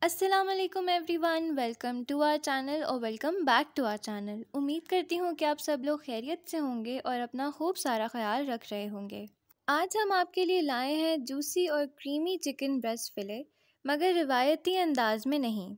अस्सलाम वालेकुम everyone, welcome to our channel और welcome back to our channel. उम्मीद करती हूँ कि आप सब लोग खैरियत से होंगे और अपना खूब सारा ख्याल रख रहे होंगे। आज हम आपके लिए लाए हैं जूसी और क्रीमी चिकन ब्रेस्ट फिले, मगर रिवायती अंदाज में नहीं।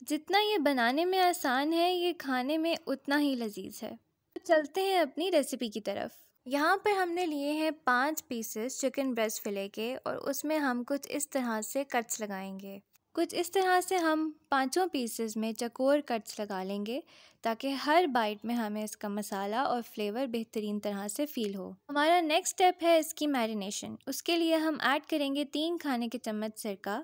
जितना ये बनाने में आसान है, ये खाने में उतना ही लजीज है। तो चलते हैं अपनी रेसिपी की तरफ। यहाँ पर हमने लिए हैं 5 पीसेस चिकन ब्रेस्ट फिले के और उसमें हम कुछ इस तरह से कट्स लगाएंगे। कुछ इस तरह से हम 5 पीसेस में चकोर कट्स लगा लेंगे ताकि हर बाइट में हमें इसका मसाला और फ्लेवर बेहतरीन तरह से फील हो। हमारा नेक्स्ट स्टेप है इसकी मैरिनेशन। उसके लिए हम ऐड करेंगे 3 खाने के चम्मच सिरका,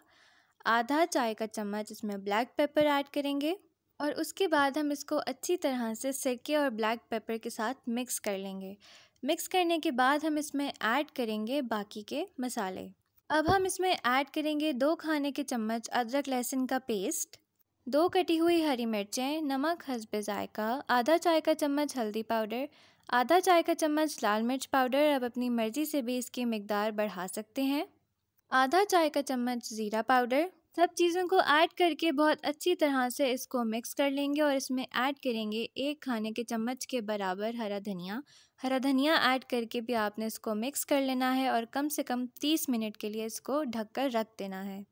आधा चाय का चम्मच इसमें ब्लैक पेपर ऐड करेंगे और उसके बाद हम इसको अच्छी तरह से सिरके और ब्लैक पेपर के साथ मिक्स कर लेंगे। मिक्स करने के बाद हम इसमें ऐड करेंगे बाकी के मसाले। अब हम इसमें ऐड करेंगे 2 खाने के चम्मच अदरक लहसुन का पेस्ट, 2 कटी हुई हरी मिर्चें, नमक हस्बे जायका, आधा चाय का चम्मच हल्दी पाउडर, आधा चाय का चम्मच लाल मिर्च पाउडर। अब अपनी मर्ज़ी से भी इसकी मिकदार बढ़ा सकते हैं। आधा चाय का चम्मच ज़ीरा पाउडर। सब चीज़ों को ऐड करके बहुत अच्छी तरह से इसको मिक्स कर लेंगे और इसमें ऐड करेंगे 1 खाने के चम्मच के बराबर हरा धनिया। हरा धनिया ऐड करके भी आपने इसको मिक्स कर लेना है और कम से कम 30 मिनट के लिए इसको ढककर रख देना है।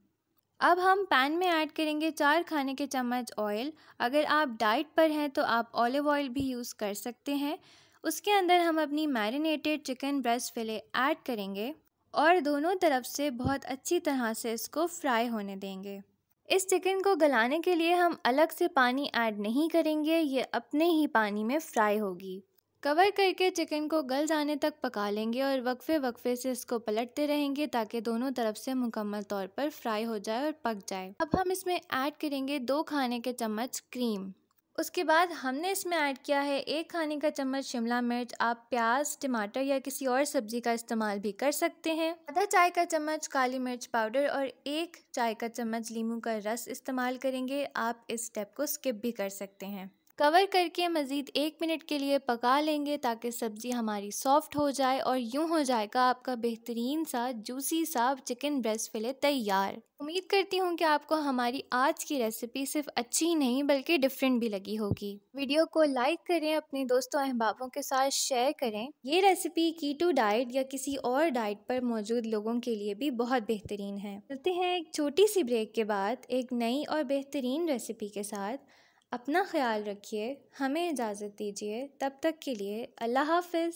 अब हम पैन में ऐड करेंगे 4 खाने के चम्मच ऑयल। अगर आप डाइट पर हैं तो आप ऑलिव ऑयल भी यूज़ कर सकते हैं। उसके अंदर हम अपनी मैरिनेटेड चिकन ब्रेस्ट फिले ऐड करेंगे और दोनों तरफ से बहुत अच्छी तरह से इसको फ्राई होने देंगे। इस चिकन को गलाने के लिए हम अलग से पानी ऐड नहीं करेंगे, ये अपने ही पानी में फ्राई होगी। कवर करके चिकन को गल जाने तक पका लेंगे और वक्फे वक्फे से इसको पलटते रहेंगे ताकि दोनों तरफ से मुकम्मल तौर पर फ्राई हो जाए और पक जाए। अब हम इसमें ऐड करेंगे 2 खाने के चम्मच क्रीम। उसके बाद हमने इसमें ऐड किया है 1 खाने का चम्मच शिमला मिर्च। आप प्याज, टमाटर या किसी और सब्ज़ी का इस्तेमाल भी कर सकते हैं। आधा चाय का चम्मच काली मिर्च पाउडर और 1 चाय का चम्मच नींबू का रस इस्तेमाल करेंगे। आप इस स्टेप को स्किप भी कर सकते हैं। कवर करके मज़ीद 1 मिनट के लिए पका लेंगे ताकि सब्ज़ी हमारी सॉफ्ट हो जाए और यूँ हो जाएगा आपका बेहतरीन सा जूसी सा चिकन ब्रेस्ट फिले तैयार। उम्मीद करती हूँ कि आपको हमारी आज की रेसिपी सिर्फ अच्छी ही नहीं बल्कि डिफरेंट भी लगी होगी। वीडियो को लाइक करें, अपने दोस्तों अहबाबों के साथ शेयर करें। ये रेसिपी कीटो डाइट या किसी और डाइट पर मौजूद लोगों के लिए भी बहुत बेहतरीन है। चलते हैं एक छोटी सी ब्रेक के बाद एक नई और बेहतरीन रेसिपी के साथ। अपना ख्याल रखिए, हमें इजाज़त दीजिए, तब तक के लिए अल्लाह हाफ़िज़।